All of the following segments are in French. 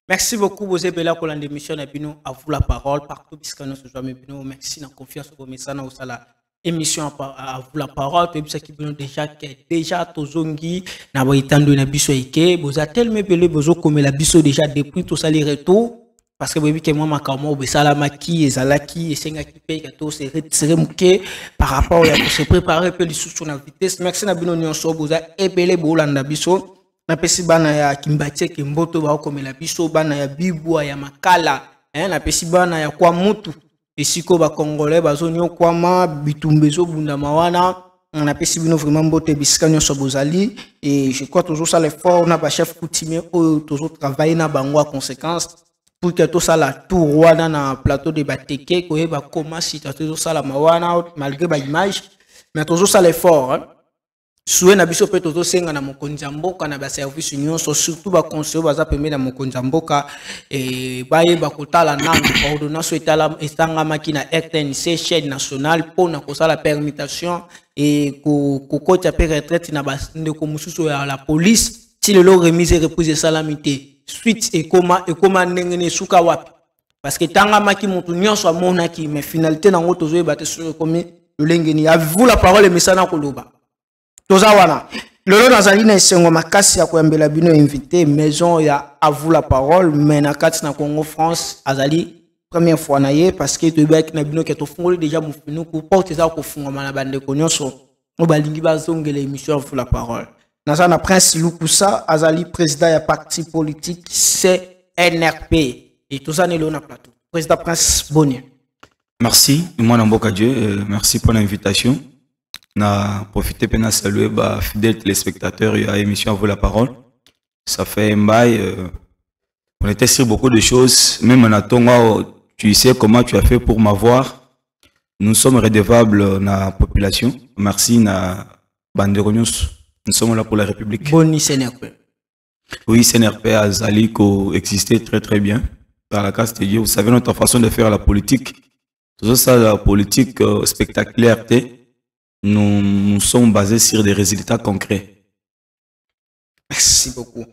Merci beaucoup, vous êtes là pour l'émission à vous la parole, partout, puisque nous sommes merci, la confiance au message, au la émission à vous la parole, puis ça qui nous déjà tozongi, n'a pas été de la biso eke, vous avez tellement belé, vous avez comme la biso déjà depuis tout ça les retours, parce que vous voyez que moi, ma kamo, vous savez la maki, et zalaki, et senga qui paye, que tout c'est retiré par rapport à se préparer, puis les sous sur la vitesse. Merci, Nabino Nyonso, vous avez ébélé, vous l'avez biso. Na pesi bana ya Kimbatie Kimboto ba komela biso bana ya Bibwa ya Makala na pesi bana ya kwa mutu esiko ba congolais bazonyo kwama bitumbezo bunda mawana na pesi bino vraiment mbote biskanyo sobozali et je crois toujours ça l'effort na ba chef coutumier toujours travailler na bango à conséquence pour que tout ça la tour wana na plateau de Bateke ko ba comment si toujours ça la mawana malgré ba image mais toujours ça l'effort Soué na biso pe toto senga na mokonzi mboka na ba service union surtout ba conseiller baza pembe na mokonzi mboka baye ba kotala na ordonnance etanga makina RTNC chaîne nationale pour na kosala permutation et ko kota pe retraite na ba ndeko mususu ya la police ti lelo remise et reprise salamité suite et comment ndengene suka wapi parce que tanga maki mutu nyonso amona ki mais finalité na ngoto zo ebate sur comme lengeni avez-vous la parole message na koloba Tozawana. Lolo nazali na esengo makasi ya koyambela bino invité maison ya à vous la parole mais na kati na Congo France azali première fois na ye parce que to baki na bino ke to fungoli déjà mufinu ko porte za ko funga mana bande ko nyonso no balingi bazongela émission à vous la parole. Naza na Prince Lukusa azali président ya parti politique CNRP et tout ça ne na plateau. Président Prince Bonnier. Merci, moi Namboka Dieu, merci pour l'invitation. Na profité pour saluer les fidèles téléspectateurs et à l'émission à vous la parole. Ça fait un bail. On était sur beaucoup de choses. Même en attendant, tu sais comment tu as fait pour m'avoir. Nous sommes redevables na population. Merci na Banderonius. Nous sommes là pour la République. Boni CNRP. Oui, CNRP a Zali existait très très bien. Par la caste de Dieu, vous savez notre façon de faire la politique. Tout ça, la politique spectaculaire. Nous sommes basés sur des résultats concrets. Merci beaucoup.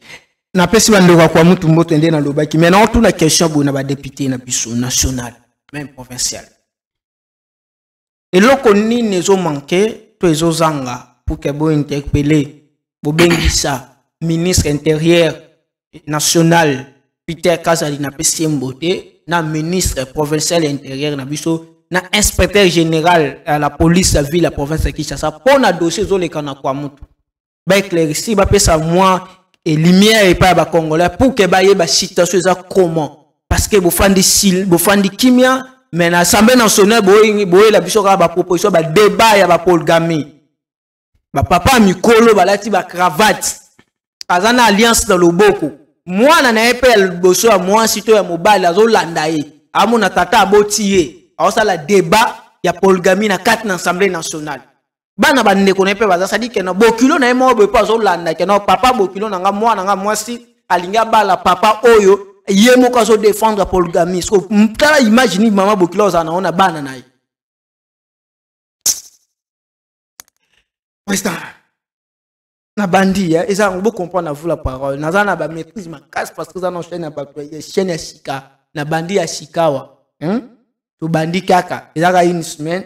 Na pesi bandoko kwa mutu mboto ende na lobaki. Maintenant, toute la question pour na député na biso national, même provincial. Et loko ni nezo manqué, to ezo zanga pour que bo interpeller bo bengisa ministre intérieur national Peter Kazali na pesi mbote na ministre provincial intérieur na biso na inspecteur général à la police la ville la province de Kinshasa pour na dossier zo le kana kwa mutu ba éclairci ba pesa moi et lumière et pas ba congolais pour que ba ye ba situation ça comment parce que bo fandi kimia mais na assemblée nationale boye la biso ka ba proposition ba débat ya ba polygamie ba papa mikolo ba lati ba cravate azana alliance dans le boko moi na epel boso ya moi sito ya mobile azo landa ye amona tata abotiye alors la débat il y a polygamie na 4 dans l'Assemblée nationale bana bande ko nepe baza sadi ke na bokilo na mo be pas olanda ke na papa bokilo na nga moi si alinga bala papa oyo yemo ko so défendre la polygamie so mtala imagine mama bokilo za na bana na ye Président na bandi ya eza on peut comprendre à vous la parole na za na ba maîtrise ma casse parce que ça na chaîne na ba chaîne ya Shika na bandi ya Shikawa to bandi kaka ezaka une semaine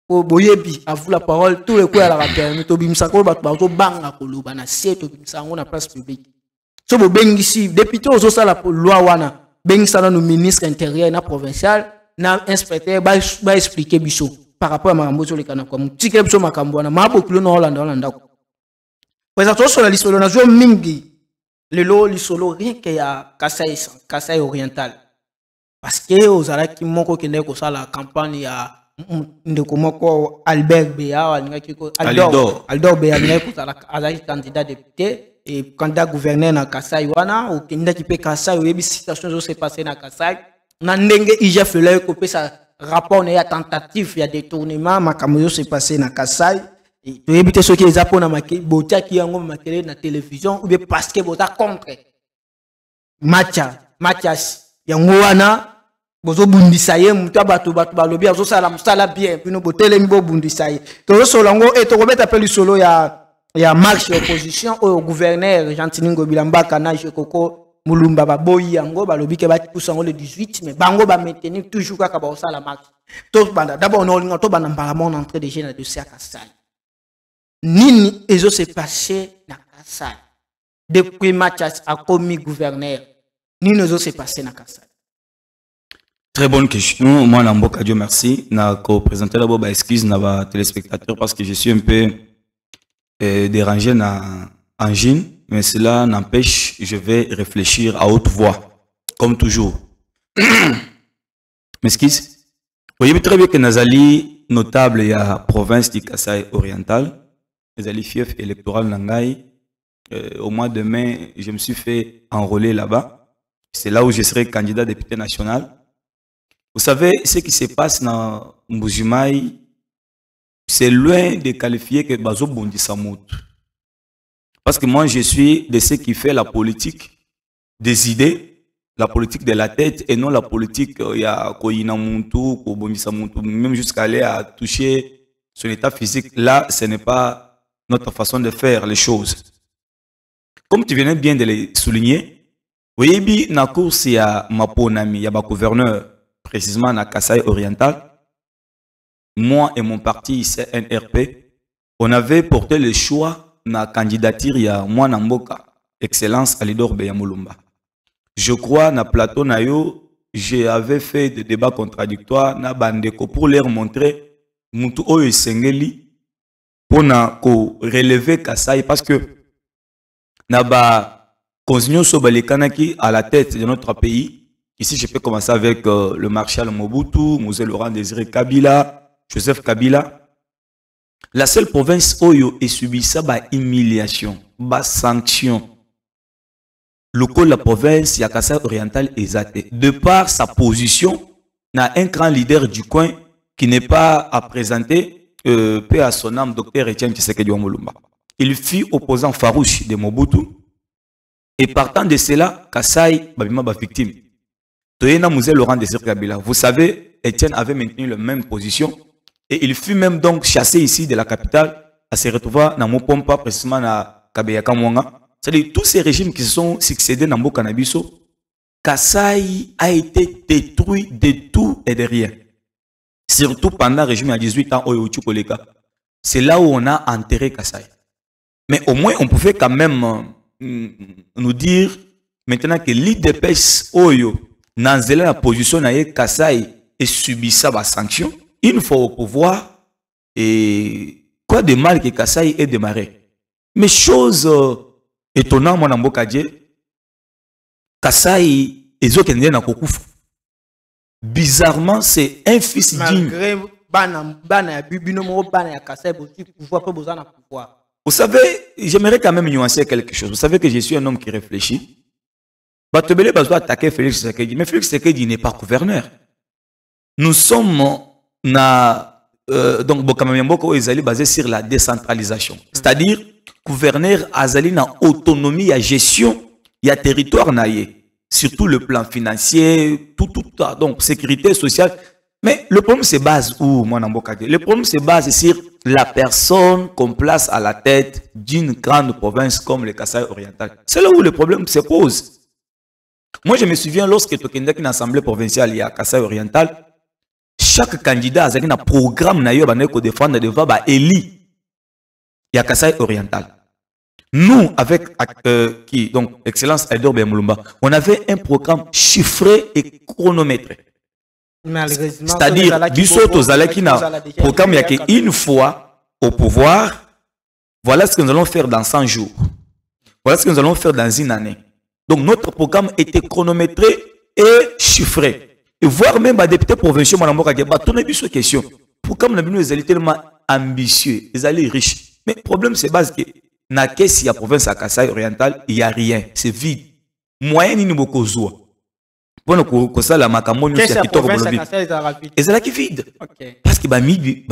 po boyebi à vous la parole tout le coup à la permis to bimsa ko bato bazo banga koloba na sie to bimsa ngo na place publique so bo bengisi député ozo sala loi wana bengisa na no ministre intérieur na provincial na inspecteur ba expliquer biso par rapport à mambo zo le kana kwa mutike biso makambo na mabo kilo na Hollande ko président sur la liste na zo mingi lelo lisolo rien que ya Kasai oriental parce que aux alaki moko kende ko sala campagne ya ndeko moko Albert Béa alingaki ko Aldor Béa alingaki ko sala azali candidat député et candidat gouverneur na Kasai wana o kende ki pe Kasai oyebi situation zo se passer na Kasai na ndenge IGF le ko pe sa rapport na ya tentative ya détournement makambo yo se passer na Kasai et oyebi te soki ezapo na makeli botaki yango makeli na télévision ou bien parce que bota contre Mathias yango wana bozo bundisa ye mutu bato balobi azo sala musala bien pino botele mbo bundisa ye to solongo et to kobeta peli solo ya marche opposition au gouverneur Gentini Ngobila Mbaka na Jekoko Mulumba ba boyi yango ba lobi ke ba pousse le 18 mais bango ba maintenir toujours kaka ba osala match. To banda d'abord on olinga to banda mbala mon entrée de jeu na dossier à Kasai. Nini ezo se passé na Kasai. Depuis match a commis gouverneur. Nini ezo se passé na Kasai. Très bonne question. Moi, Namboka, Dieu merci. Na co-présenté d'abord ba excuse na ba téléspectateurs parce que je suis un peu dérangé na angine. Mais cela n'empêche, je vais réfléchir à haute voix, comme toujours. M'excuse. Vous voyez très bien que Nazali, notable, il y a province du Kasaï oriental, Nazali fief électoral Nangaï. Au mois de mai, je me suis fait enrôler là-bas. C'est là où je serai candidat député national. Vous savez, ce qui se passe dans Mbujimaï, c'est loin de qualifier que Bazo Bondi Samout. Parce que moi, je suis de ceux qui fait la politique des idées, la politique de la tête, et non la politique, il y a Koyina Muntu, Kobomisa Muntu, même jusqu'à aller à toucher son état physique. Là, ce n'est pas notre façon de faire les choses. Comme tu venais bien de le souligner, vous voyez, dans la course, il y a Maponami, il y a le gouverneur, précisément dans Kasaï oriental. Moi et mon parti, CNRP, on avait porté le choix na candidature ya Mwana Mboka Excellence Alidor Beyamulumba. Je crois na plateau na yo, j'avais fait des débats contradictoires na bandeko pour leur montrer mutu oyo sengeli pour na ko relever Kasai parce que na ba konzinyo so balekanaki à la tête de notre pays. Ici je peux commencer avec le marshal Mobutu, Mosé Laurent Désiré Kabila, Joseph Kabila. La seule province Oyo est subie ça ba humiliation, ba sanction. Le col de la province Yakasa oriental est de par sa position, n'a un grand leader du coin qui n'est pas à présenter, paix à son âme, docteur Etienne Tshisekedi Omolumba. Il fut opposant farouche de Mobutu et partant de cela, Kasai babima ba victime. Toyena Mosé Laurent Désiré Kabila. Vous savez, Etienne avait maintenu la même position. Et il fut même donc chassé ici de la capitale à se retrouver dans Mopompa, précisément à Kabeyaka Mwanga. C'est-à-dire tous ces régimes qui se sont succédés dans Mboka Nabiso, Kasai a été détruit de tout et de rien. Surtout pendant le régime à 18 ans, c'est là où on a enterré Kasai. Mais au moins, on pouvait quand même nous dire maintenant que l'IDPS Oyo, dans la position de Kasai, et subit ça, la sanction. Une fois au pouvoir, et quoi de mal que Kasai ait démarré. Mais chose étonnante, mon ambokadje, Kasai est okende na kokufa. Bizarrement, c'est un fils digne. Vous savez, j'aimerais quand même nuancer quelque chose. Vous savez que je suis un homme qui réfléchit. Batebele bazo attaquer Félix Tshisekedi, mais Félix Tshisekedi n'est pas gouverneur. Nous sommes donc Bokamamyamboko est basé sur la décentralisation. C'est-à-dire, gouverneur Azali na autonomie à gestion, il y a territoire naïe, surtout le plan financier, tout, donc sécurité sociale. Mais le problème se base où, moi, le problème se base sur la personne qu'on place à la tête d'une grande province comme le Kasaï oriental. C'est là où le problème se pose. Moi, je me souviens lorsque tu étais dans l'Assemblée provinciale, il y a Kasaï oriental. Chaque candidat a un programme pour défendre devant Eli. Il y a Kasaï oriental. Nous, avec qui, donc, Excellence Alidor Beyamulumba, on avait un programme chiffré et chronométré. C'est-à-dire, Bissot Ozalaki na programme, il y a qu'une fois au pouvoir, voilà ce que nous allons faire dans 100 jours. Voilà ce que nous allons faire dans une année. Donc, notre programme était chronométré et chiffré. Et voir même les députés provinciaux, on a vu cette question. Pourquoi nous sommes tellement ambitieux, ils sont riches. Mais le problème, c'est base que dans la caisse, il y a la province à Kasaï oriental, il n'y a rien. C'est vide. Moyen, il n'y a pas de pour que ça, la makamon, il y a qui vide. Parce qu'il y a mis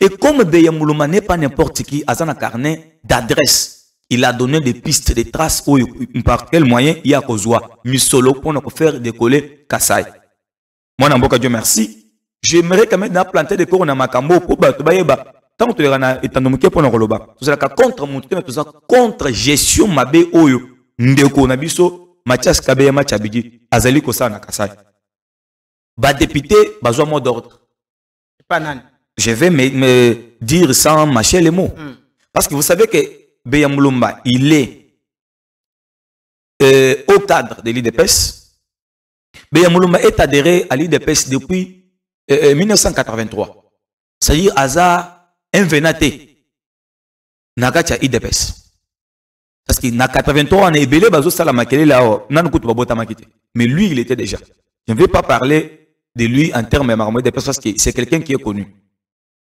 et comme Beyamuluma n'est pas n'importe qui, à un carnet d'adresse. Il a donné des pistes, des traces par quel moyen il y a Kozwa, Misolo pour faire décoller Kasai. Moi, Namboka Dieu merci. J'aimerais quand même planter des corps dans Makambo pour Batobaïba. Tant que tu es étant nommé pour Noroba. Tout ça contre monter, tout ça contre gestion Mabé Oyo. Ndeko Nabiso, Mathias Kabeya Machabidi, Azali Kosa na Kasai. Ba député, bazwa mot d'ordre. Je vais me dire sans mâcher les mots. Parce que vous savez que Beya Moulumba, il est au cadre de l'IDPS. Beya Moulumba est adhéré à l'IDPS depuis 1983. C'est-à-dire, Aza invenaté. Nagacha IDPS. Parce que na 83 on est belé bazo sala makele là nan kutu babota makite. Mais lui il était déjà. Je ne vais pas parler de lui en termes de parce que c'est quelqu'un qui est connu.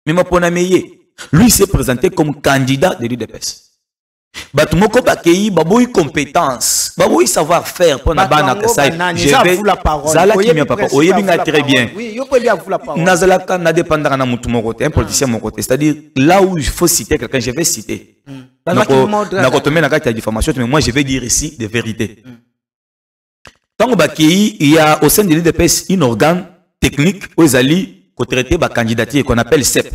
Mais ma ponameye, lui s'est présenté comme candidat de l'UDPS. Batumoko bakei baboui compétence, baboui savoir faire pour na bana kasai. Je vais Zala qui m'a papa. Oyebi nga très bien. Oui, yo peut dire vous la parole. Nazalaka na dépendra na mutu mon côté, un politicien mon côté. C'est-à-dire là où il faut citer quelqu'un, je vais citer. Mais moi je vais dire ici des vérités. Tant qu'il y a au sein de l'IDPS un organe technique où ils allaient traiter la candidature qu'on appelle CEP.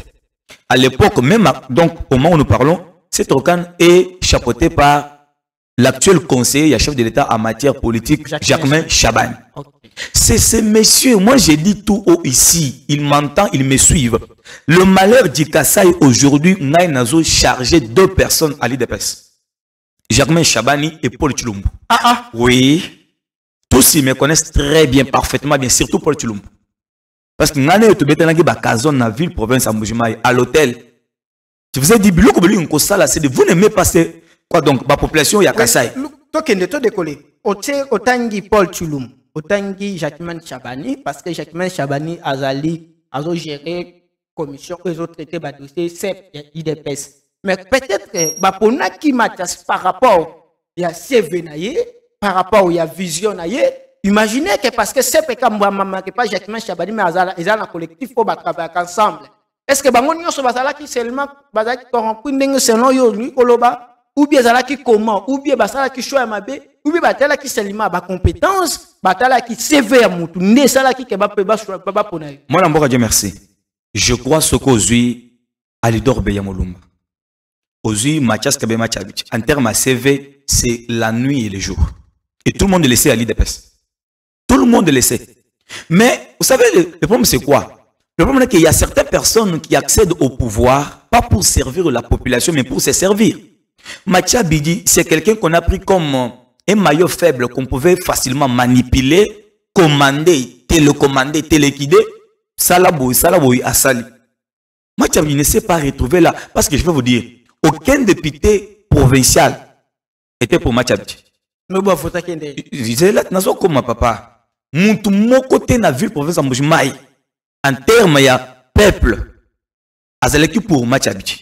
À l'époque, même donc au moment où nous parlons, cet organe est chapeauté par l'actuel conseiller, chef de l'État en matière politique, Jacquemain Chabani. Okay. C'est ce monsieur, moi j'ai dit tout haut ici, il m'entend, il me suivent. Le malheur du Kassai aujourd'hui, Nazo chargé 2 personnes à l'IDPS. Jacquemain Chabani et Paul Chilumbu. Oui. Tous ils me connaissent très bien, parfaitement bien, surtout Paul Chilumbu. Parce que Nane est tombé dans la ville, province à l'hôtel. Je vous ai dit, vous n'aimez pas quoi donc, la population il y a Kassai. Otangi Paul Chilumbu, Otangi Jacquemain Chabani, parce que Jacquemain Chabani a géré commission, ils ont traité le dossier CEP et IDPS. Mais peut-être que pour qui Mathias par rapport à CVNAE, par rapport à Vision, imaginez que parce que CEP et Kambouama, que pas Jacquemain Chabani, mais ils ont un collectif pour travailler ensemble. Est-ce que Bangonio Sobazala qui seulement Bazaki corrompu n'engue selon Yolu Koloba, ou bien Zala qui comment, ou bien Basala qui choix Mabé, ou bien Batala qui seulement ba compétence, Batala qui CV à Moutou, né Sala qui kebab peba choix peba ponaï. Moi l'amboka Dieu merci. Je crois ce qu'aujourd'hui Alidor Beyamolumba. Aujourd'hui Mathias Kabeya Machabidi. En termes à CV, c'est la nuit et le jour. Et tout le monde le sait à l'IDPS. Tout le monde le sait. Mais vous savez, le problème c'est quoi? Le problème est qu'il y a certaines personnes qui accèdent au pouvoir, pas pour servir la population, mais pour se servir. Machabidi, c'est quelqu'un qu'on a pris comme un maillot faible qu'on pouvait facilement manipuler, commander, télécommander, téléguider. Salaboui, Asali. Machabidi ne s'est pas retrouvé là. Parce que je vais vous dire, aucun député provincial était pour Machabidi. Je là, comme ma papa. Mon côté na ville province Mbujimai. En termes, il y a peuple. Azaleki pour Machabidi.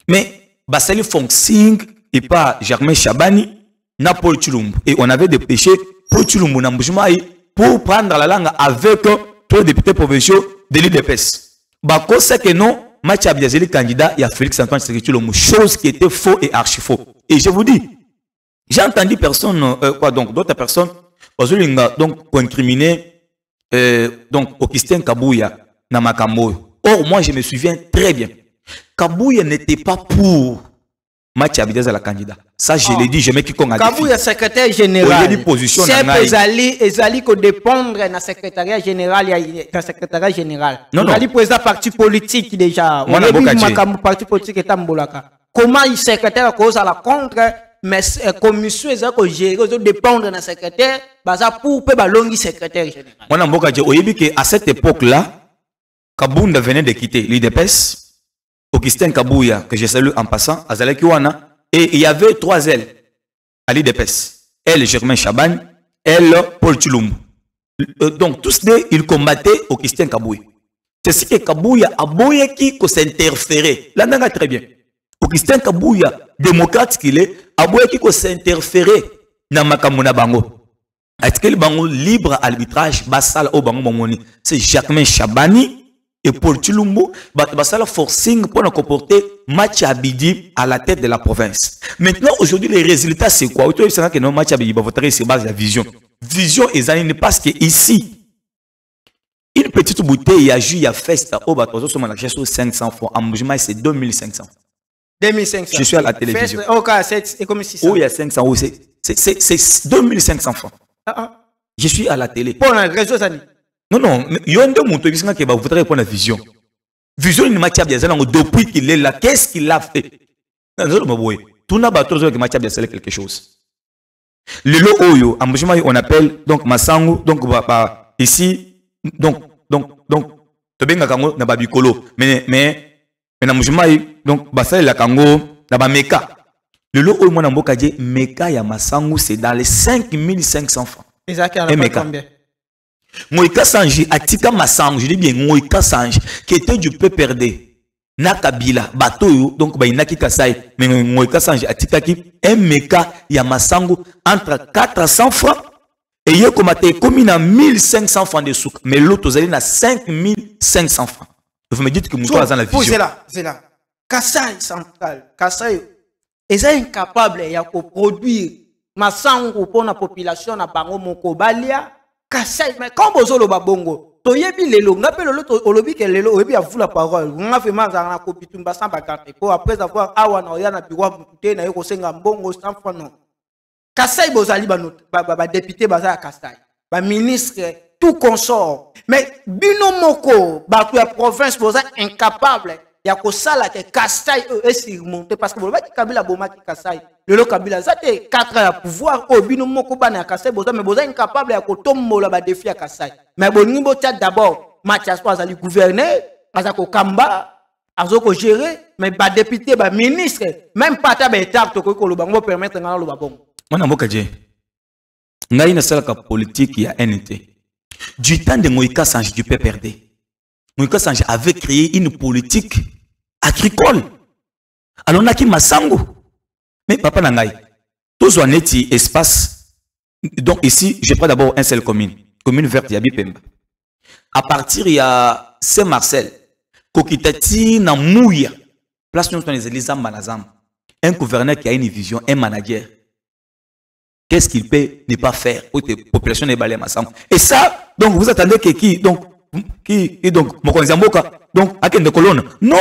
Mais, Basali Fonksing et pas Jacquemain Chabani, na Paul Chilumbu. Et on avait dépêché Paul Chilumbu na Mbujimai pour prendre la langue avec tous les députés provinciaux de l'IDPS. Bako sait que non, Machabidi Azali candidat, il y a Félix Antoine Tshisekedi, chose qui était faux et archi faux. Et je vous dis, j'ai entendu personne, quoi donc, d'autres personnes, donc, incriminer, donc, Augustin Kabouya. Or, moi, je me souviens très bien. Kabouya n'était pas pour Machabidi à la candidat. Ça, je l'ai dit, je mets quiconque a dit. Kabouya, secrétaire général. Il y a position c'est Ezali qui dépendre dans le secrétariat général. Non, non. Il y a président parti politique déjà. Moi, je parti politique est Mbolaka. Comment il secrétaire cause à la contre, mais commission est à gérer, dépendre dans le secrétaire, pour longi secrétaire général. Moi, je dis qu'à cette époque-là, Kabounda venait de quitter l'IDPS, Augustin Kabouya, que je salue en passant, Azala Kiwana, et il y avait 3 ailes à l'IDPS. Elle, Jacquemain Chabani, elle, Paul Chilumbu. Donc, tous deux, ils combattaient Augustin Kabouya. C'est ce que Kabouya a boyé qui s'interférait. Là, on a très bien. Augustin Kabouya, démocrate qu'il est, a boyé qui s'interférait dans Makamuna Bango. Est-ce que le Bango libre arbitrage, Bassal au Bango Mongoni, c'est Jacquemain Chabani et Paul Chilumbu, Bassal forcing pour nous comporter Machabidi à la tête de la province. Maintenant, aujourd'hui, les résultats, c'est quoi? Vous savez que non, Machabidi va voter sur base de la vision. Vision et zanine parce que ici, une petite bouteille, il y a jus, il y a festa, au bateau, sur 500 francs. En mouvement, c'est 2500. 2500. Je suis à la télévision. Au cas, c'est comme 600. Oh, il y a 500, C'est 2500 francs. Je suis à la télé. Pour la réseau, ça dit. Non, il y a un de mon qui va vous répondre à la vision. Vision, il m'a dit depuis qu'il est là, qu'est-ce qu'il a fait? Tout n'a pas quelque chose. Le lot Oyo, on appelle donc Masango, donc ici, donc, Tobenga Kango n'a pas bicolo, mais, donc, Basa la Kango, n'a pas Meka. Le lot Oyo, mon Mbokaje, Meka ya Masango, c'est dans les 5500 francs. Et Meka. Moïka Sanji, Atika Masango, je dis bien Moïka Sanji, qui était du peu perdé. Nakabila, bateau, donc Bainaki Kasai, mais Moïka Sanji, Atika qui, un Meka ya Masango, entre 400 francs, et il y a comme 1500 francs de souk, mais l'autre, vous allez à 5500 francs. Vous me dites que Moussa a dans la vision. C'est là. Kasai central, Kasai, ils sont incapables de produire Masango pour la population, na bango moko balia, Kasai, mais quand vous avez le babongo, toyebi lelo, ngapelo l'autre, olobi ke lelo, oyebi a vous la parole, on a fait mal à la copie, tu m'as bakate, pour après avoir awa na oyana biwa mukute na yoko senga mbongo, sans fois non. Kasai bozali ba député baza Kasai, ba ministre, tout consort, mais bino moko, ba la province boza incapable, ya ko sala ke Kasai est surmonté parce que bolba ki Kabila boma ki Kasai. Le Kabila zate 4 ans à pouvoir au bino moko bana Kasai boza mais boza incapable ya ko tombola ba défi à Kasai. Mais boningi botia d'abord Mathias Paul azali gouverneur, azako kamba, azoko gérer mais ba député ba ministre même pas ta ba étape to ko lo bango permettre ngana lo ba bon. Mwana mboka je. Ngai na sala ka politique ya NT. Du temps de Moïka Sanji du PPRD. Moïka Sanji avait créé une politique agricole. Alors on a qui Masango. Mais papa Nangai, tous on est espace. Donc ici, je prends d'abord un seul commune verte, Yabi Pemba. À partir il y a Saint-Marcel, Kokitati na Mouya, place nous les Elisam Manazam. Un gouverneur qui a une vision, un manager. Qu'est-ce qu'il peut ne pas faire pour que la population ne balle Masango. Et ça, donc vous attendez que qui donc Mokonzamboka donc à quel de colonne. Non,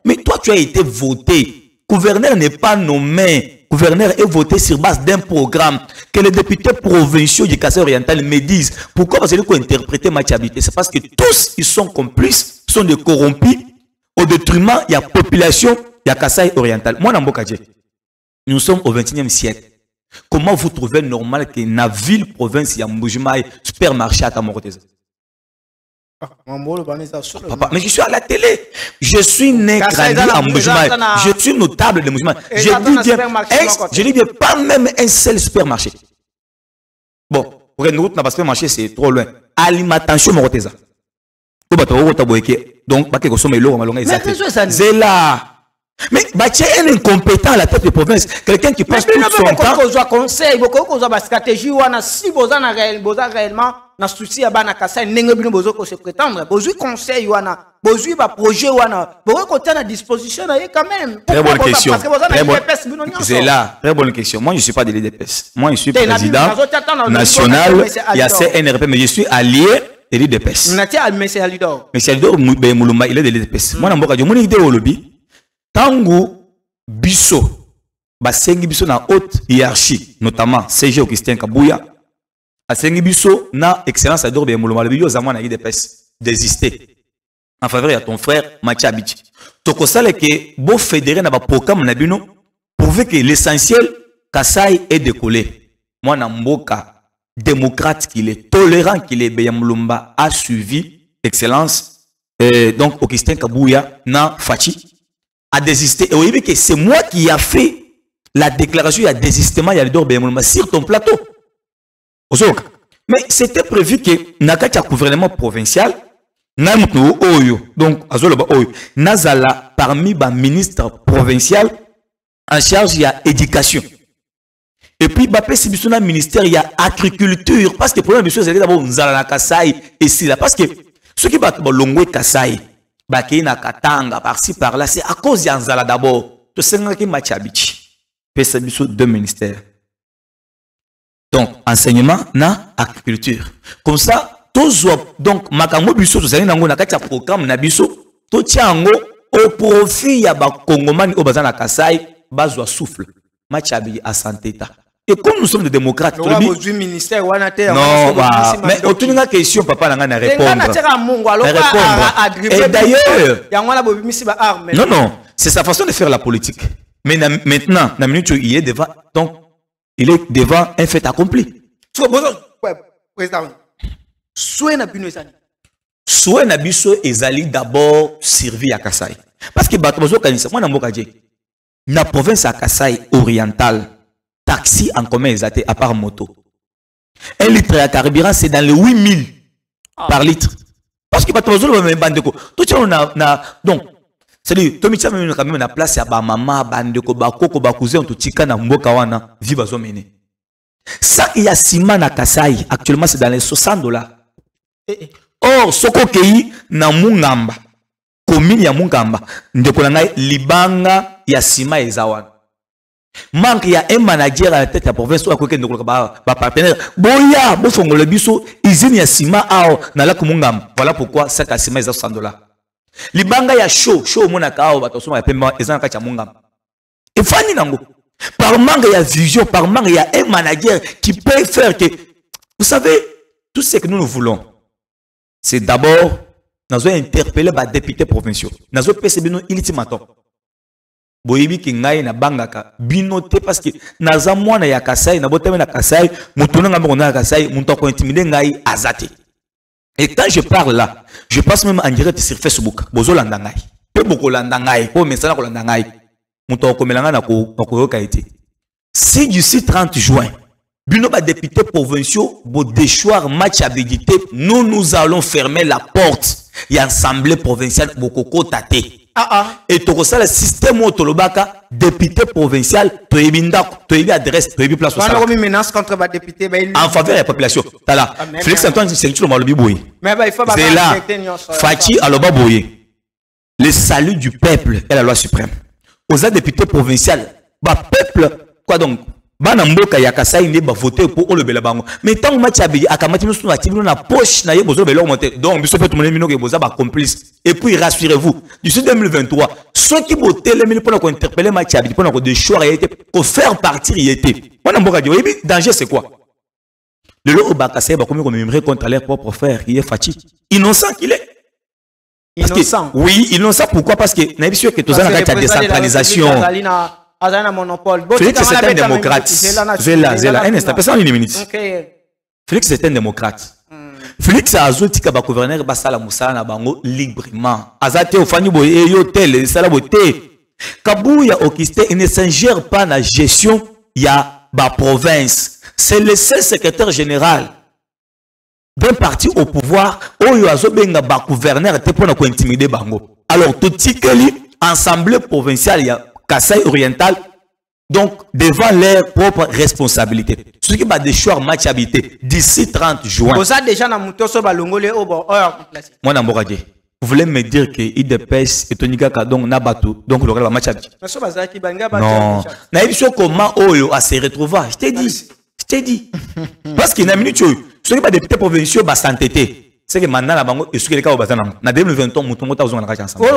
mais toi tu as été voté. Gouverneur n'est pas nommé. Gouverneur est voté sur base d'un programme que les députés provinciaux du Kassai oriental me disent. Pourquoi? Parce qu'ils ont interprété Mathiabité. C'est parce que tous ils sont complices, sont des corrompus au détriment de la population de Kassai oriental. Moi, Nambokadje, nous sommes au 21e siècle. Comment vous trouvez normal que dans la ville, province, il y a un supermarché à Kamoroteza? Papa, mais je suis à la télé. Je suis né grandi en Mboujimaï. Je suis notable de Mboujimaï. Je dis bien, pas même un seul supermarché. Bon, pour une route, n'a pas supermarché, c'est trop loin. Alimentation Moroteza. Donc, pas que vous soyez l'eau, c'est là. Mais un incompétent à la tête de province, quelqu'un qui passe tout son temps. Vous avez conseil, vous avez stratégie, si vous avez réellement un souci à Banakasa, vous avez se prétendre, vous avez conseil, vous avez un projet, vous avez à disposition quand même. Très bonne question. C'est là, très bonne question. Moi, je ne suis pas de l'IDPS. Moi, je suis président national, il y a CNRP, mais je suis allié de l'IDPS. Mais Alidor, il est de l'IDPS. Moi, je suis idée au lobby. Tangu biso basengi biso na haute hiérarchie notamment CG Augustin Kabouya asengi biso na excellence Ador Bemuluma le bio zamana IDPS désister en faveur de ton frère Mathieu Abidji tokosala ke bo fédéré na ba programme na bino prouver que l'essentiel Kasai est décollé. Moi na mboka démocrate qu'il est, tolérant qu'il est, Bemulumba a suivi excellence donc Augustin Kabouya na Fachi a désisté. Et vous voyez que c'est moi qui a fait la déclaration, il y a désistement, il y a le dor sur ton plateau. Mais c'était prévu que Nakati a gouvernement provincial, donc Nazala parmi les ministres provinciaux en charge, il y a éducation. Et puis, il y a ministère, il y a agriculture. Parce que le problème, c'est d'abord Nzala Kasai ici là. Parce que ceux qui battent Longwe Kasai, Baki na Katanga, par-ci, par-là, c'est à cause de Yanzala d'abord. Tu sais que Mathiabitch, c'est deux ministères. Donc, enseignement, na agriculture. Comme ça, donc, Makango Bisso, tu sais, nango na katia programme na Bisso, to tiango au profit ya ba Kongomani au bazana Kasai, bazwa souffle. Mathiabi à santé ta. Et comme nous sommes des démocrates, non, mais aucune question, papa, n'a répondre. Et d'ailleurs, non, non, c'est sa façon de faire la politique. Mais maintenant, la minute où il est devant, donc, il est devant un fait accompli. Souhait Nabiso ezali d'abord servi à Kasai. Parce que Batozo Kanisa, moi, na province à Kasai orientale, taxi en commun exacté à part moto. Un litre à carburant, c'est dans les 8000 par litre. Parce que Batozo le bandeko. Tout ça, on a donc, c'est-à-dire, Tomicha même quand même na place à ba maman, bandeko, ba koko, ba cousin, tout tika na mboka wana, vie bazo mené. Ça, il y a Sima na Kasai, actuellement, c'est dans les $60. Or, soko kei na Mungamba, commune ya Mungamba, ndeko na ngai libanga ya Sima ezawan. Manque ya un manager à la tête de la province, ou à côté de ba partenaire. Boya, bo fongole biso, izini ya Sima ao na la Mungamba. Voilà pourquoi ça ka Sima ezawan $100. Libanga ya show mona kao bato soma ya pemba ezana ka cha Mungamba. Et fani nango. Par manque de vision, par manque, il y a un manager qui peut faire que... Vous savez, tout ce que nous voulons, c'est d'abord, nous avons interpellé les députés provinciaux. Nous avons percébi nos ultimatums. Boyebi ki ngai na bangaka binote parce que naza mwana ya Kasai na boteme na Kasai mutuna ngamba na Kasai muntu ko intimider ngai azate. Et quand je parle là, je passe même en direct sur Facebook. Bozo landa ngai. Pe boko landa ngai, po message ko landa ngai. Si d'ici 30 juin, Bino ba député provinciaux, bo déchoir match habilité, nous allons fermer la porte. Il y a assemblée provinciale bokoko tate. Et tout ça le système autolobaka député provincial toyebi adresse toyebi place au menace contre ba député en faveur de la population. Tala Félix Antoine c'est le malobi boy. Mais il faut pas Fachi aloba boy. Le salut du peuple est la loi suprême. Aux députés provinciaux, bah peuple quoi donc bana mboka ya Kasai ne ba voter pour le belabango mais tant match abidi akamati musu na tibi na poche na ye bozo belo monter donc biso fait tout le monde mino ke boza ba complice et puis rassurez-vous d'ici 2023 ceux qui votaient les mino pour interpeller match abidi pour de choix été pour faire partir y était bana mboka di oyebi danger c'est quoi le lo ba Kasai ba comme aimerait contre leur propre frère qui est Fachi innocent qu'il est. Innocent. Oui, innocent. Pourquoi? Parce que n'a pas sûr que tout ça n'a pas de décentralisation. Félix c'est un démocrate. Zéla. Un instant, personne une minute. Félix c'est un démocrate. Félix a azoti ka ba gouverneur ba sala musala na bango librement. Azate ofani boye yo tel sala boté. Kabuya Okiste il ne s'ingère pas na gestion ya ba province. C'est le seul secrétaire général d'un parti au pouvoir, oyo azobenga ba gouverneur te pona ko intimider bango. Alors tout tikeli assemblée provinciale ya Kasai oriental donc devant leurs propres responsabilités. Ce qui va déchoir match habité d'ici 30 juin. Vous avez déjà na mutoso balongole au bon heure placé. Moi na mbokadje. Vous voulez me dire que IDPS et Tonika donc na bateau donc le match habité. Non. Na ebiso comment oyo a se retrouver. Je t'ai dit. Parce qu'il y a une minute ceux qui pas députés provinciaux ba s'entêter. C'est que maintenant la bango et ceux qui les cas bazana. Na 2023 mutongo ta uzona ka ensemble.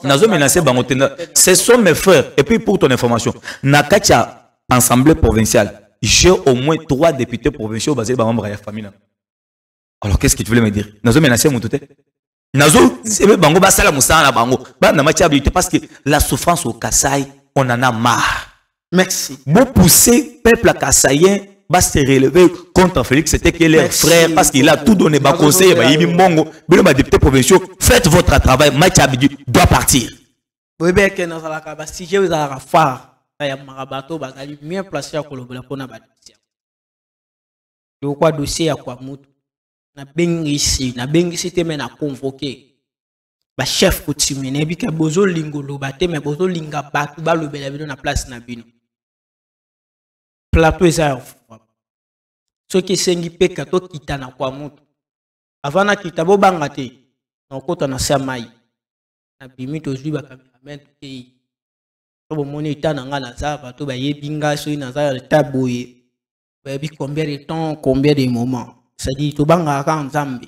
Nazo menacé bango tena. Ce sont mes frères et puis pour ton information, na kacha assemblée provinciale, j'ai au moins 3 députés provinciaux basés dans ma famille. Alors qu'est-ce que tu voulais me dire? Nazo menacé mon toté. Nazo bango ba sala musala bango. Ba na match habilité parce que la souffrance au Kasai, on en a marre. Merci. Vous poussez peuple kassaïen va se relever contre Félix, c'était que leur frère parce qu'il a tout donné, bah conseil, bah il mongo, bah député provinciaux, faites votre travail, Match Abidi doit partir. Oui, bien que nous allons faire, si je vous ai faire, il y a Marabato, bah il est mieux placé à collaborer pour notre dossier. Le quoi dossier à quoi moutou, na bengi ici, te mena convoqué, bah chef coutumier, ne bika bozo lingolo, bah te mais bozo linga batu, bah le bel na place na bino. Plateau ça ce qui sengi peka to kita na kwa mutu avant na kita bo banga te na kota na samai na bimi to zwi ba cameraman te to moni tana nga na za ba to ba yebinga so ina za taboye ba bi combien de temps combien de moments ça dit to banga ka nzambe.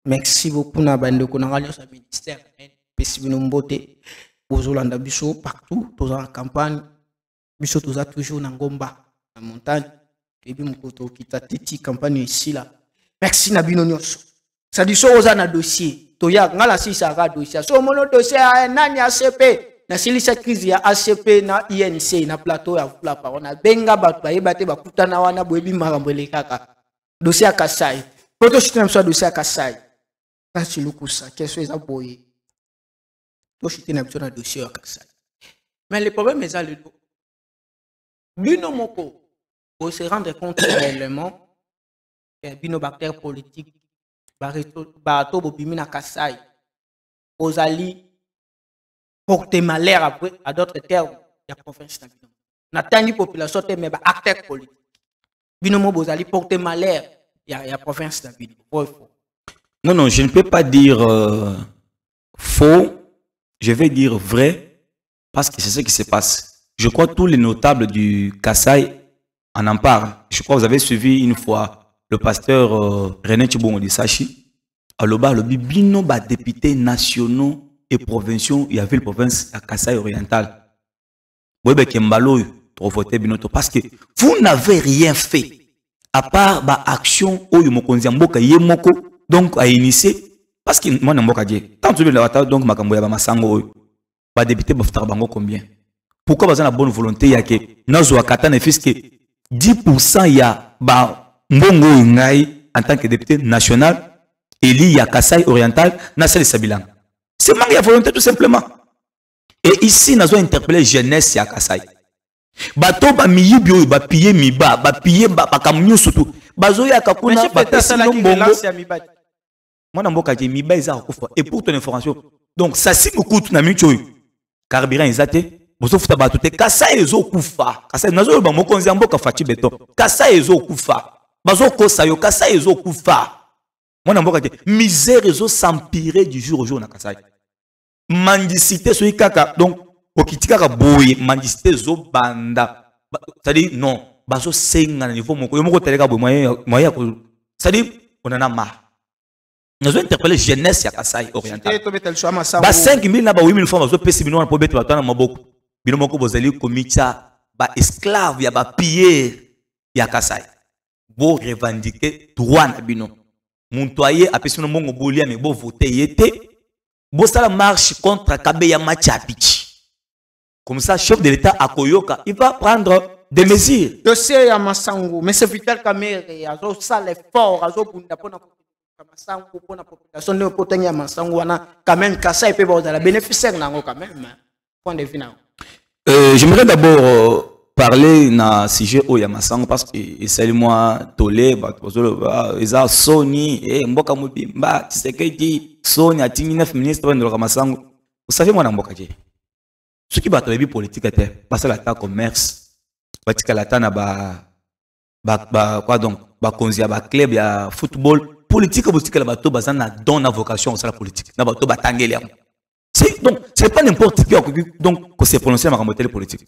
Merci beaucoup na bande ko na nga sa ministère pesi bino mbote bozolanda biso partout to za campagne biso toza toujours na ngomba na montagne ebi mokoto kita titi campagne ici là merci na bino nyonso ça dit so oza na dossier to ya ngala si ça ra dossier so mono dossier a nani ACP na silisa crise ya ACP na INC na plateau ya Vula Parole na benga bato bayeba te bakutana wana boyebi makambo elekaka dossier ya Kasai poto chitena so dossier ya Kasai na chilukusa keso eza boye to chitena biso na dossier ya Kasai mais le problème est le dos bino moko pour se rendre compte réellement que bino bactère politique bato bobimi na Kasai ozali porter malheur après à d'autres termes ya province na bino na tangi population te mais ba acteur politique bino mo bozali porter malheur ya province na bino non non je ne peux pas dire faux je vais dire vrai parce que c'est ce qui se passe. Je crois que tous les notables du Kasai en parlent. Je crois que vous avez suivi une fois le pasteur René Tchibongo de Sachi. À l'Oba, le bino ba députés nationaux et provinciaux, il y avait la province à Kasai oriental. Parce que vous n'avez rien fait à part ba action oyo mokonzi mboka yemoko donc à initier parce que moi n'amboka die. Tant que le donc makambo ya ba masango oyo ba député ba futara bango combien? Pourquoi vous avez la bonne volonté ya que nazo akatana fiske 10% ya ba mbongo ngai en tant que député national élu ya Kasai oriental na sel sabilan. C'est manque de volonté tout simplement. Et ici nazo interpeller jeunesse ya Kasai. Bato ba miyibio ba piye miba ba piye ba kamunyo surtout. Bazo ya kakuna ba pesino mbongo. Moi na mboka je miba eza kufa. Et pour ton information, donc ça si beaucoup na micho carburant ezate bozo futa bato te Kasai ezo kufa. Kasai nazo ba mokonzi mboka fachi beton. Kasai ezo kufa. Bazo kosa yo Kasai ezo kufa. Moi na mboka je misère ezo s'empirer du jour au jour na Kasai. Mendicité so kaka donc okitika ka boye mendicité zo banda. C'est-à-dire non, bazo senga na niveau moko. Yo moko teleka boye moyen c'est-à-dire on en a marre. Nous avons interpellé jeunesse ya Kasai oriental. Ba 5000 na ba 8000 fois bazo pesi bino na po beto batana maboko. Bino moko bozali komicha ba esclave ya ba piller ya Kasai. Bo revendiquer droit na bino. Montoyer apesi no mongo bolia mais bo voter yete. Bo sala marche contre Kabeya Machapichi. Comme ça chef de l'état à Koyoka, il va prendre des mesures. Dossier ya Masango, mais c'est Vital Kamerhe, azo sala effort, azo bunda pona Masango pona population ne potenya Masango wana quand même Kasai peut avoir la bénéficiaire nango quand même. Point de vue nango. J'aimerais d'abord parler na sujet au Yamasango parce que c'est moi tolé eza Sony et mboka mobimba Tshisekedi Sony a 9 ministres de Yamasango. Vous savez moi na mboka je. Ce qui bato bi politique était passer la ta commerce batika la ta na ba quoi donc ba konzia ba club ya football politique politique la bato bazana don na vocation au la politique na bato batangeli. Donc c'est pas n'importe qui donc que se prononcer ma ramotel politique.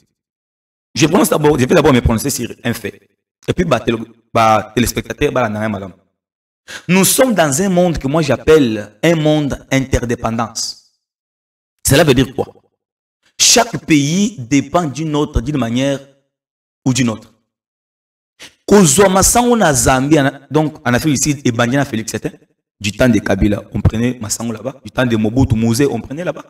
Je vais d'abord me prononcer sur un fait. Et puis, téléspectateurs, madame. Nous sommes dans un monde que moi j'appelle un monde interdépendance. Cela veut dire quoi? Chaque pays dépend d'une autre, d'une manière ou d'une autre. Kozouama na Zambie, donc en Afrique ici, et Bandiana Félix, c'était du temps de Kabila, on prenait Massango là-bas, du temps de Mobutu Mose, on prenait là-bas.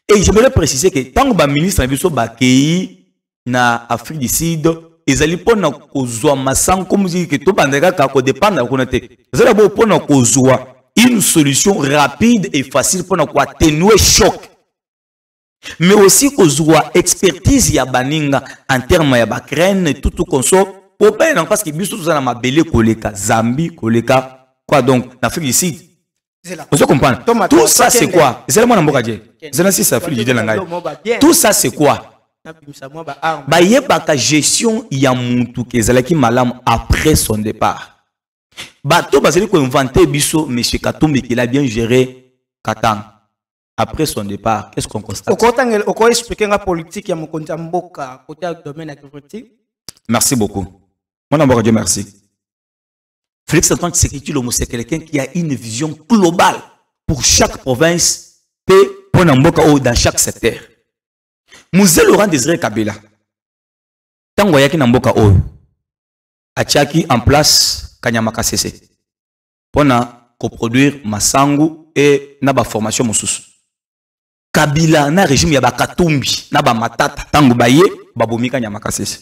Et je voudrais préciser que tant que le ministre Bakei na Afrique du Sud, ils allaient pas na kozwa masan comme dire que tout bandega ka ko dépendre ko nate. Ils allaient pas na kozwa une solution rapide et facile pour na ko atténuer choc. Mais aussi kozwa expertise ya baninga en termes ya bakrène tout conso pour pas parce que biso tout ça na mabele koleka Zambie koleka quoi donc en Afrique du Sud. Vous comprenez? Tout ça c'est quoi? C'est le monde mbokaje. C'est ainsi ça fait l'idée langai. Tout ça c'est quoi? Ba yebaka gestion ya muntu kezalaki malam après son départ. Bato bazali ko inventer biso monsieur Katumbi qui l'a bien géré Katang. Après son départ, qu'est-ce qu'on constate? Oko expliquer la politique ya mokonza mboka côté domaine agriculture. Merci beaucoup. Mon Dieu merci. Félix Antoine Tshisekedi c'est quelqu'un qui a une vision globale pour chaque province et pour Namboka ou dans chaque secteur. Mouze Laurent Désiré Kabila. Tango yaki na mboka oyo. Atiaki en place Kanyamaka CC. Pona coproduire masangu et na ba formation mosusu. Kabila na régime ya Bakatumbi na ba matata tango baye babomi Kanyamaka CC.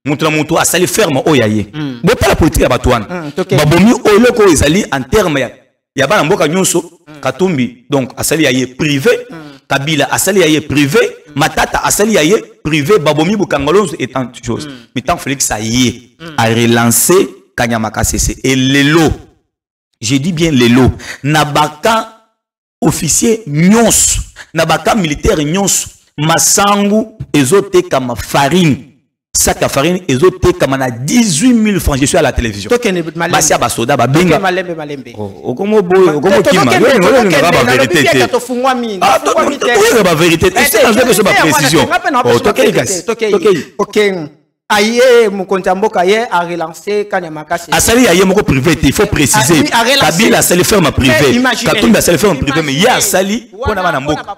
Mutu asali ferme oyo yaye. Bota la politique ya batouane. Babomi oloko ezali en terme ya bana mboka nyonso Katumbi donc asali yaye privé. Kabila asali yaye privé, Matata asali yaye privé, Babomi Bukangolonzo et tant de choses. Mais tant Félix Aye a relancé Kanyamaka CC. Et Lelo, j'ai dit bien Lelo, Nabaka officier Nyons, Nabaka militaire Nyons, Masangu, Ezote Kama farine. Sac à farine, Ezote Kama na 18 000 francs. Je suis à la télévision. Basia Basoda, Babenga. Oh, comment boy, comment qui m'a la vérité. Ah, la vérité. C'est un peu ma précision. Ok. Aïe, mon compte en boca a relancé Kanyamaka. Asali aïe, mon privé, il faut préciser. Kabila a sali ferme privé. Katumbi a sali ferme privé, mais il y a Sali, on a un boca.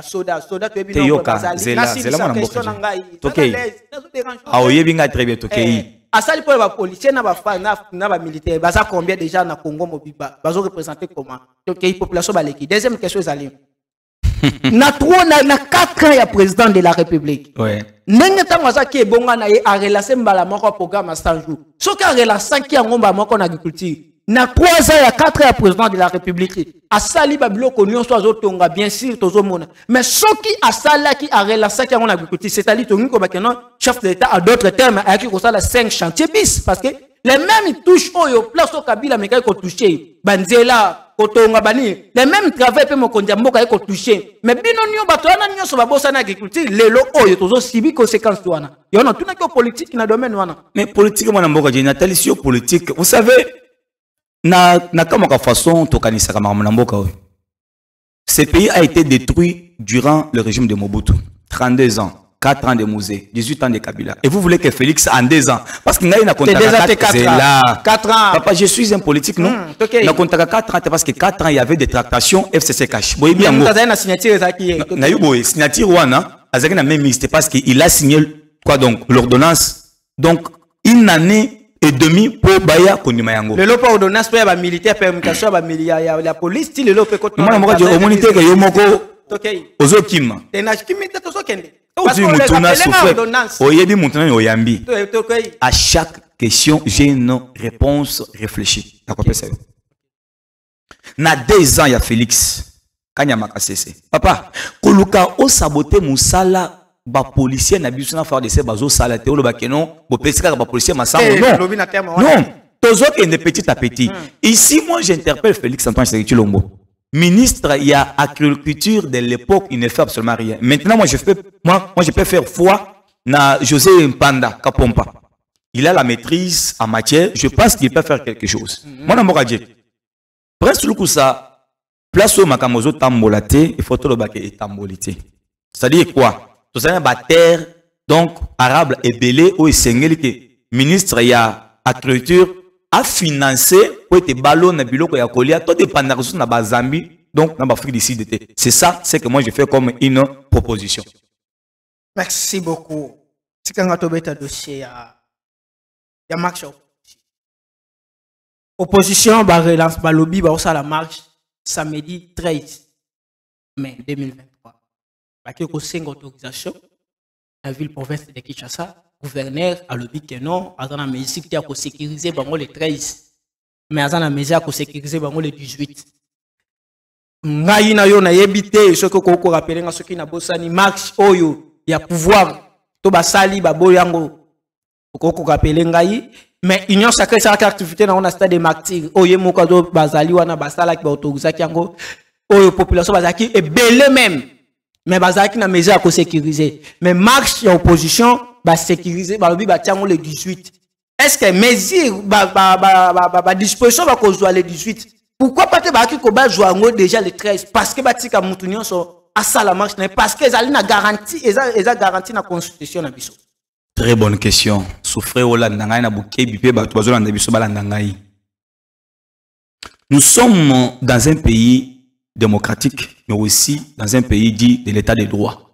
Soda te yoka zela mwana mboka tokei aoye binga très bien tokei asali pour les policiers na ba militaires baza combien déjà na Congo mobiba bazo représenter comment tokei population baleki deuxième question ezali na 4 ans ya président de la République ouais ndenge tango azaki ebonga na ye a relancer mbala moko programme 100 jours soki a relancer ki ngomba moko na agriculture na 3 ans ya 4 ans ya président de la République asali babilo konyo so azotonga bien sûr tozomona mais soki asala ki a relancer ki ngona agriculture c'est-à-dire tongi ko bakeno chef de l'État à d'autres termes a ki ko sala 5 chantiers bis parce que les mêmes touches oyo place au Kabila mekai ko toucher banzela kotonga bani les mêmes travail pe mokonja mboka ko toucher mais bino nyo bato na nyo so babosa na agriculture lelo oyo tozo sibi conséquences wana yo na tuna ko politique na domaine wana mais politique mwana mboka je Nathalie sur politique vous savez na kama façon tokanisa kama mboka oyo ce pays a été détruit durant le régime de Mobutu 32 ans 4 ans de Mouzé, 18 ans de Kabila. Et vous voulez que Félix en 2 ans parce qu'il y a une compte 4 ans. Papa, je suis un politique, non? Il y a 4 ans parce que 4 ans, il y avait des tractations FCC cash. Vous voyez bien, signature wana, azaki na même ministre parce qu'il a signé quoi donc l'ordonnance. Donc une année et demie pour Baya Kondima Yango. Le lot pour ordonnance pour les militaires permutation la police, le lot peut côté. Moi au militaire que yomoko ozokim. À chaque question, j'ai une réponse réfléchie. Na 2 ans, il y a Félix. Kanyamaka CC. Papa, Koluka o saboté Moussala, ba policier na biso na faire de ces bazo sala te o ba kenon, bo pesika ba policier masango. Non. Tozo kende petit à petit. Ici, moi, j'interpelle Félix Antoine Tshisekedi Tshilombo. Ministre, il y a agriculture de l'époque, il ne fait absolument rien. Maintenant, moi, je peux faire foi na José Mpanda Kapompa. Il a la maîtrise en matière. Je pense qu'il peut faire quelque chose. Moi, je me dis, presque le coup ça, place au makamozo tambolate, il faut tout le bac et tambolité. C'est-à-dire quoi? Tout ça, il terre, donc, arabe et belé, ou sengeli ministre, il y a agriculture, a financé pour être ballon na biloko ya kolia tout dépend na bazambi donc na Afrique du Sud. C'est ça, c'est que moi je fais comme une proposition. Merci beaucoup. C'est quand on a dossier ya marche opposition ba relance ba lobby ba ça la marche samedi 13 mai 2023. Ba qui ko sing autorisation la ville province de Kinshasa. Gouverneur a le dit que non, Azana Messi qui a sécurisé le 13, mais Azana Messi a sécurisé le 18. Ngai na yo na yebite ce que ko rappeler nga ce qui na bosani marche oyo ya pouvoir to basali ba boyango ko rappeler ngai mais union sacrée sa activité na on a stade de martyrs oyo moko do bazali wana basala ki ba autoriser yango oyo population bazaki et belé même mais bazaki na Messi a sécurisé mais marche ya opposition ba sécuriser ba lobi ba tiango le 18. Est-ce que mesure ba disposition ba ko jouer le 18? Pourquoi pas te ba ki ko ba jouer déjà le 13 parce que ba tika mutunyo so asa la marche parce que ezali na garantie eza garantie na constitution na biso. Très bonne question. Souffrez Hollande ngai na buke bipe ba to bazolanda biso balanda ngai. Nous sommes dans un pays démocratique mais aussi dans un pays dit de l'état de droit.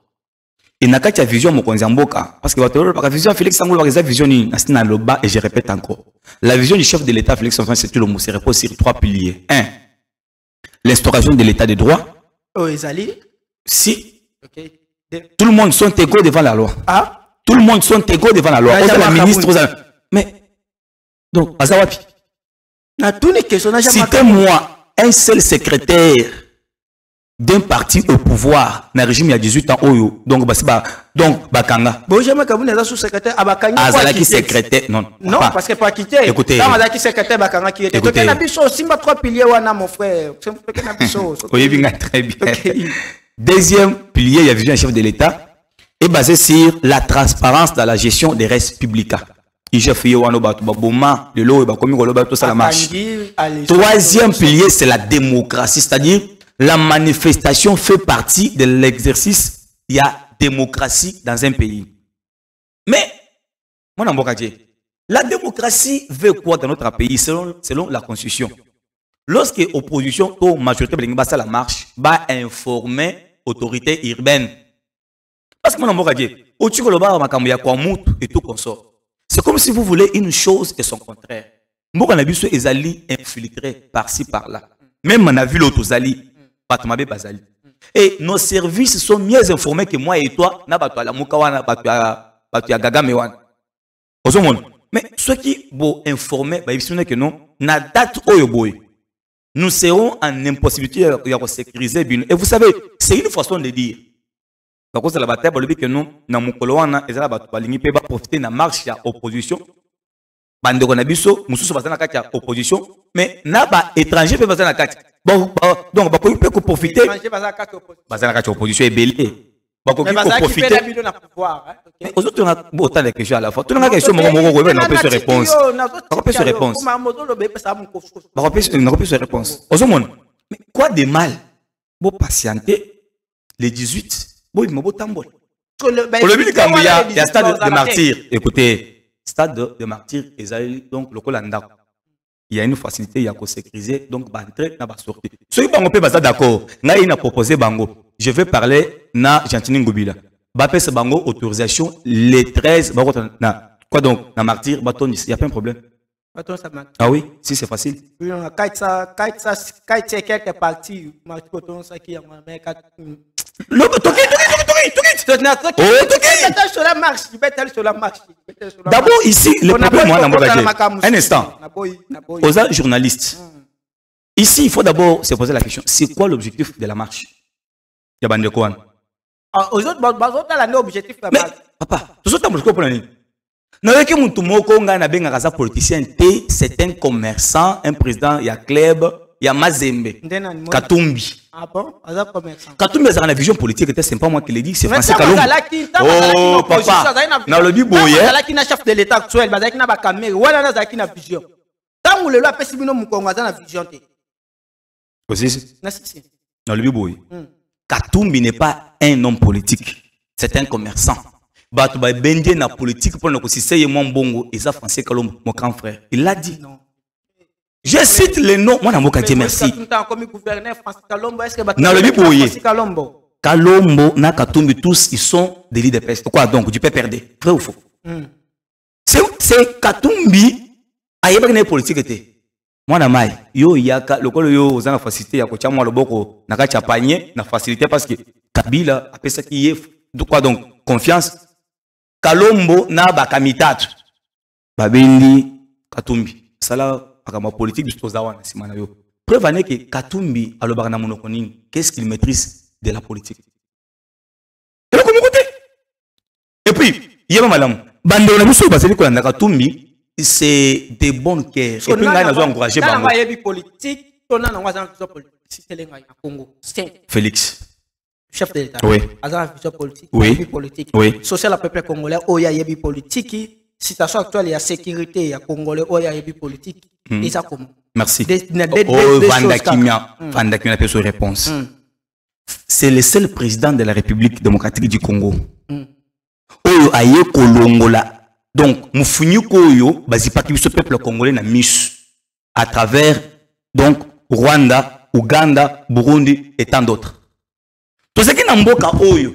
Et n'a qu'à vision mokonzi mboka parce que la vision Félix Angoula va vision ni na le bas et je répète encore. La vision du chef de l'État Félix Antoine c'est tout le mot se repose sur 3 piliers. 1. L'instauration de l'état de droit. Oh, Ezali. Si. Okay. Tout le monde sont égaux devant la loi. Ah. Tout le monde sont égaux devant la loi. La ministre mais donc Azawapi. Na tous les questions citez-moi un seul secrétaire d'un parti au pouvoir dans le régime il y a 18 ans oyo donc bakanga bon jamais kabune za sous-secrétaire abakanga azalaki secrétaire non parce que pas quitter écoutez quand azalaki secrétaire bakanga qui était donc na biso simba 3 piliers wana mon frère c'est na biso oyebinga très bien. Deuxième pilier il y a vision un chef de l'État est basé sur la transparence dans la gestion des restes publics. Troisième pilier c'est la démocratie, c'est-à-dire la manifestation fait partie de l'exercice. Il y a démocratie dans un pays. Mais, la démocratie veut quoi dans notre pays selon la constitution? Lorsque l'opposition ou majorité de la marche, va informer l'autorité urbaine. Parce que et tout consort. C'est comme si vous voulez une chose et son contraire. Mboka na biso ezali infiltré par-ci par-là. Même on a vu l'autre zali. Et nos services sont mieux informés que moi et toi. Mais ceux qui vont informer, que non, na date nous serons en impossibilité de sécuriser. Et vous savez, c'est une façon de dire. Par contre, la bataille, que nous, dans mon coloana, ils ont profiter de la marche de l'opposition. Bande konabiso, mususu bazana kati ya opposition, mais na ba étranger pe bazana kati. Bon, donc ba ko peut profiter. Étranger bazana kati opposition est belé. Ba ko profiter. Mais aux autres on a autant de questions à la fois. Tout le monde a question mon on peut se réponse. On peut se réponse. On peut se réponse. Aux autres, mais quoi de mal? Bon patienter les 18. Bon il m'a tambol. Le but il y a stade de martyr. Écoutez. Stade de martyr, donc le Colanda. Il y a une facilité, il y a qu'à sécuriser, donc entrer dans la sortie. Ceux qui sont d'accord, il a proposé Bango. Je vais parler na Gentini Ngobila. Bapé ce Bango autorisation les 13. Quoi donc na martyr, il n'y a pas un problème. Ah oui, si c'est facile. D'abord ici, le problème, un instant, aux journalistes. Ici, il faut d'abord se poser la question, c'est quoi l'objectif de la marche? Il y a Bandekouane. Aux autres, l'objectif de la marche. Papa, tout ça, c'est un commerçant, un président, il y a club. Il y a Mazembe, Katumbi. Ah bon? Katumbi a une vision politique, c'est pas moi qui l'ai dit, c'est Français Kalombo. Oh, papa, dans le but boyer. Il y a chef de l'État actuel, il y a une caméra, il y a une vision. Tant que le loi peut s'ibino Mukongo, il y a une vision. Aussi, dans le but boyer. Katumbi n'est pas un homme politique, c'est un commerçant. Batu ba bendé na politique pour nous conseiller mon bongo et ça Français Kalombo, mon grand frère. Il l'a dit. Je cite les noms. Moi, je merci. Dans le Biboye, Kalombo, Nakatumbi, tous, ils sont des leaders de peste. Quoi donc? Tu peux perdre. Vrai ou faux? C'est Katumbi, il y a une politique. Moi, je suis yo yaka, le col yo, aux facilité, ya kocha moi le boko, na kacha panier, na facilité parce que Kabila, après ça qui est, de quoi donc? Confiance. Kalombo, na bakamitat. Babendi, Katumbi. Ça là, la politique du Tozawa, preuve est que Katumbi a le barana monoconine. Qu'est-ce qu'il maîtrise de la politique? Et puis, il y a madame. Bandona Moussou Baseli Kolanda Katumbi, c'est des bonnes cœurs. Et puis, il a encouragé Bango. Félix. Chef de l'État. Oui. Politique. Oui. Social à peuple congolais, oh, il y a politique. Situation actuelle, il y a sécurité, il y a Congolais, il y a politique. Et ça comment? Merci. Vanda Kimia peut se réponse. C'est le seul président de la République démocratique du Congo. Oyo aye kolongola. Donc, mufuni koyo, bazipaki biso peuple congolais na misu. À travers, donc, Rwanda, Ouganda, Burundi et tant d'autres. Tout ce qui n'a mboka oyo.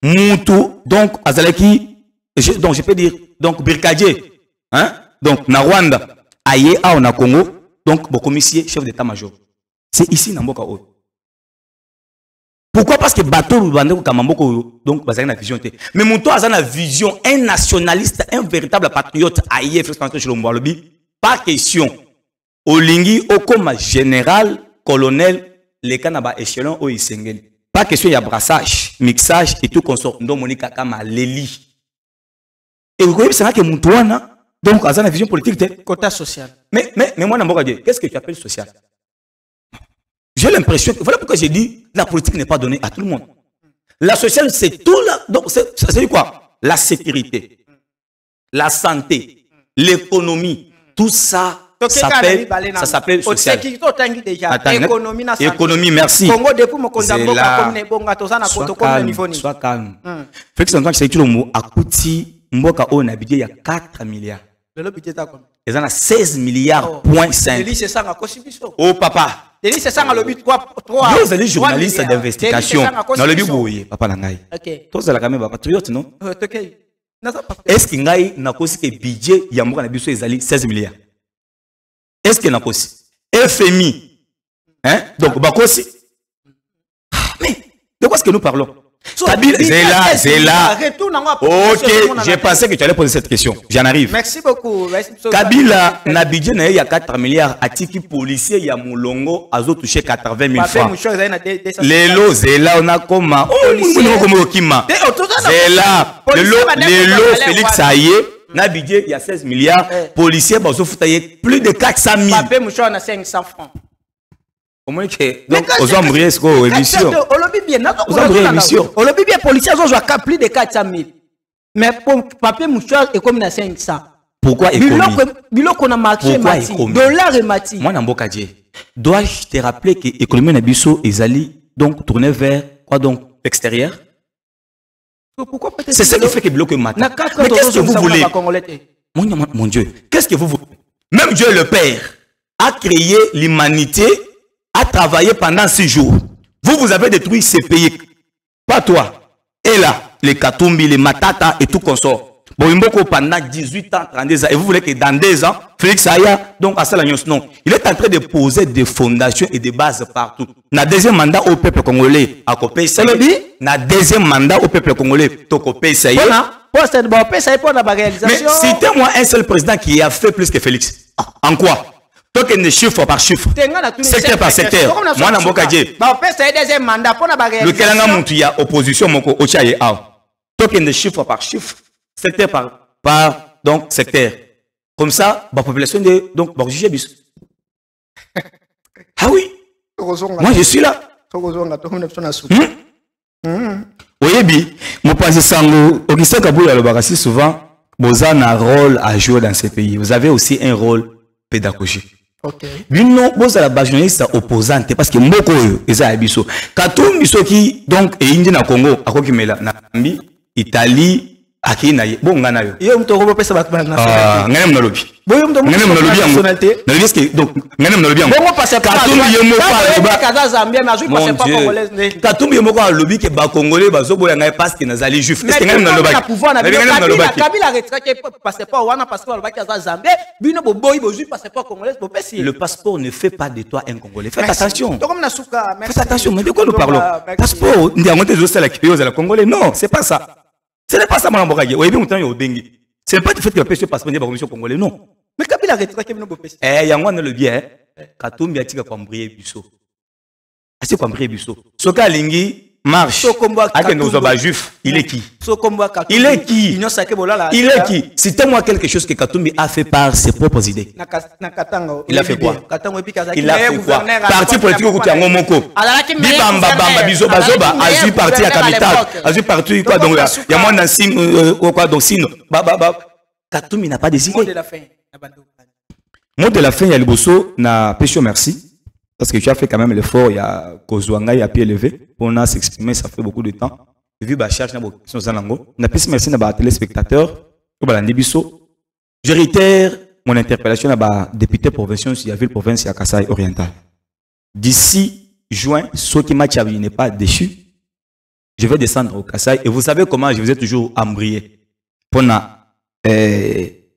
Moutou, donc, Azalaki, donc je peux dire, donc, brigadier, hein, donc, na Rwanda, aye, a, on a Congo, donc, bon, commissaire, chef d'état-major. C'est ici, dans Mboka Oyo. Pourquoi? Parce que bateau, donc, basé na vision. Mais Moutou a une vision, un nationaliste, un véritable patriote, aye, pas question. Olingi, comme général, colonel, les canaba échelon, au Isengel. Pas question, il y a brassage, mixage et tout consort. Donc, Monika Kama, Leli. Et vous voyez, c'est là que Moutouana, donc, à une vision politique, quota social. Mais moi, qu'est-ce que tu appelles social? J'ai l'impression que, voilà pourquoi j'ai dit, la politique n'est pas donnée à tout le monde. La sociale, c'est tout là. Donc, c'est quoi? La sécurité, la santé, l'économie, tout ça. Ça s'appelle social. Économie, merci. Sois calme. Fait que c'est quand tu le mot à Kouti, Mboka on a il y a 4 milliards. Ils en a 16 milliards, point 5. Oh papa. C'est ça le but 3. Vous êtes journaliste d'investigation. Dans le but, oui, papa Nangaï. Toi, c'est la caméra patriote, non? Est-ce qu'il y a un budget Yamboka Nabiso Ezali 16 milliards? Est-ce qu'il y a un FMI? Hein? Donc, Bakosi. Mais, de quoi est-ce que nous parlons? C'est là. Ok, j'ai pensé que tu allais poser cette question. J'en arrive. Merci beaucoup. Kabila, Nabidje, il y a 4 milliards. Atiki policier, il y a Moulongo, Azo touché 80 000 francs. Les lots, c'est là, on a comment? C'est là. Les lots, Félix Aye. Nabidje, il y a 16 milliards. Policier, plus de 400 000. Papé Mouchon, on a 500 francs. Comment que donc aux hommes risquent émission. Aux hommes émission. Au lobby bien policiers ont plus de 400 000. Mais pour papier mouchoir est comme 500. Pourquoi économie? Biloko na marché mati. Dollar et mati. Moi n'amboka Dieu. Dois-je te rappeler que l'économie nabiso ezali donc tourner vers quoi donc extérieur? C'est ça qui fait que bloque matin. Mais qu'est-ce que vous voulez? Mon Dieu, qu'est-ce que vous voulez? Même Dieu le Père a créé l'humanité, a travaillé pendant 6 jours. Vous avez détruit ces pays. Pas toi. Et là, les Katumbi, les Matata et tout consort. Bon, pendant 18 ans, 32 ans. Et vous voulez que dans 2 ans, Félix Aya, donc à Salagnos, non. Il est en train de poser des fondations et des bases partout. Na deuxième mandat au peuple congolais, à Kopé Saïe. Na deuxième mandat au peuple congolais, Tokopé Saïe. Mais citez-moi un seul président qui a fait plus que Félix. En quoi? Token de chiffre par chiffre, secteur par secteur. Moi, je suis le Kelanga Moutuya, opposition, mon Ochaye A. Token de chiffre par chiffre, secteur par donc secteur. Comme ça, la population de donc ah oui, moi je suis là. Oui, mon père Sango, Augustin Kaboula le Barassi souvent, vous avez un rôle à jouer dans ce pays. Vous avez aussi un rôle pédagogique. Bino boza la journaliste opposante parce que mboko yo eza abiso katum biso ki donc e indi na Congo akoki mela na Nambi Italie akina bon ngana yo yo mtoko pesa ba na ngana mnolobi boyo mtoko nationalité na risque donc ngana mnolobi bongo passer katum yo mo pa kaza Zambia mais azui passer pas congolaise ne katum yo mo ko lobi ke ba congolais bazo boya ngai parce que nazali juif est-ce que ngana mnolobi Kabila retraité passer pas wana parce que ba kaza Zambia bino boboyi bozui passer pas congolaise bo pesi le passeport ne fait pas de toi un congolais faites attention faites attention mais de quoi nous parlons passeport ndi angote zo sala kiyo za la congolais non c'est pas ça. Ce n'est pas ça, mon amboka. Oui, bien, ce n'est pas le fait que la personne passe par la commission congolaise, non. Mais Kabila a retraité que nous pouvons faire. Eh, Yangon le bien. Katumbi a tiré Kwambrié Busso. Assez Kwambrié Busso. Soka Lingi marche. Avec nos obas juifs, il est qui? Il est qui? Il est qui? Citez-moi quelque chose que Katumbi a fait par ses propres idées. Il a fait quoi? Il a fait quoi? Parti politique au Tiango Moko. Bibamba Bamba Bizoba Zoba a vu parti à Capital. A vu parti quoi donc il y a moins d'un signe quoi donc signe. Katumbi n'a pas décidé. Mot de la fin, il y a le bosso na Pécho merci. Parce que tu as fait quand même l'effort, il y a Kozouanga, il y a pied levé. Pour nous s'exprimer, ça fait beaucoup de temps. Vu la charge, on a plus merci à téléspectateurs. Je réitère mon interpellation à député provincial de la ville province à Kasaï oriental. D'ici juin, ce qui m'a n'est pas déchu. je vais descendre au Kassai. Et vous savez comment je vous ai toujours embrayé. Pour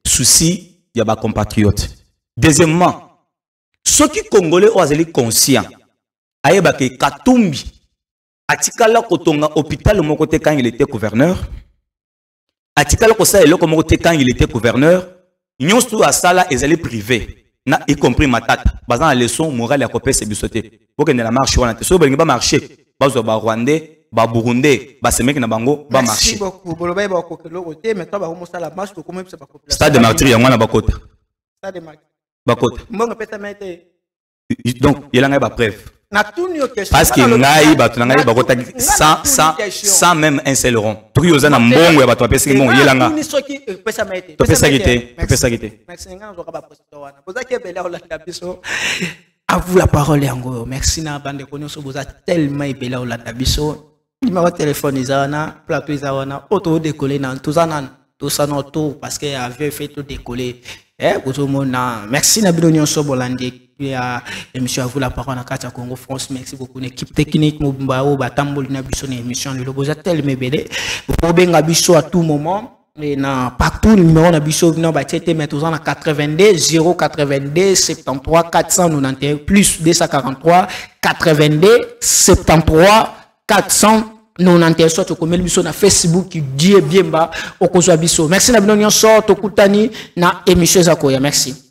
souci, il y a des compatriotes. Deuxièmement, ceux qui Congolais ont été conscients, ayeba ke Katumbi, atikala kotonga hôpital mon côté quand il était gouverneur, atikala kosa eloko mon côté quand il était gouverneur, nyons tout à ça là ils allaient privé, na y compris ma tata, basant la leçon morale à copier c'est bisoté. Pour que ne la marche on a te so ba marché, bazo ba Rwandais, ba Burundais, ba semek na bango ba marché. Merci beaucoup. Boloba ba kokelo côté mais toi ba remonter la marche pour comment c'est pas population. Stade de martyr ya mwana bakota. Stade de martyr. Bakota. Mbongo peta mete. Donc il y a ba preuve. Parce que ngai batu ngai bakota sans même un seul rond. Tout yoza na mbongo ya batu apesi mbongo yelanga. To pesa gite. Merci nga zo ba posto wana. Boza ke bela olanda biso. À vous la parole yango. Merci na bande konyo so boza tellement bela olanda biso. Numéro téléphone izana, plateau izana, auto décoller na tout ça non tout parce que avait fait tout décoller. Merci na bino nyonso bolandi. Il y a émission à vous la parole en Katia Congo France. Merci beaucoup l'équipe technique Mobimba o batamboli na biso na émission le boza tellement bébé. Vous pouvez benga biso à tout moment et na partout numéro na biso na ba tete maintenant na 82 082 73 491 plus 243 82 73 491 soit comme biso na Facebook qui dit bien bas au biso. Merci na bino nyonso tokutani na émission za koya. Merci.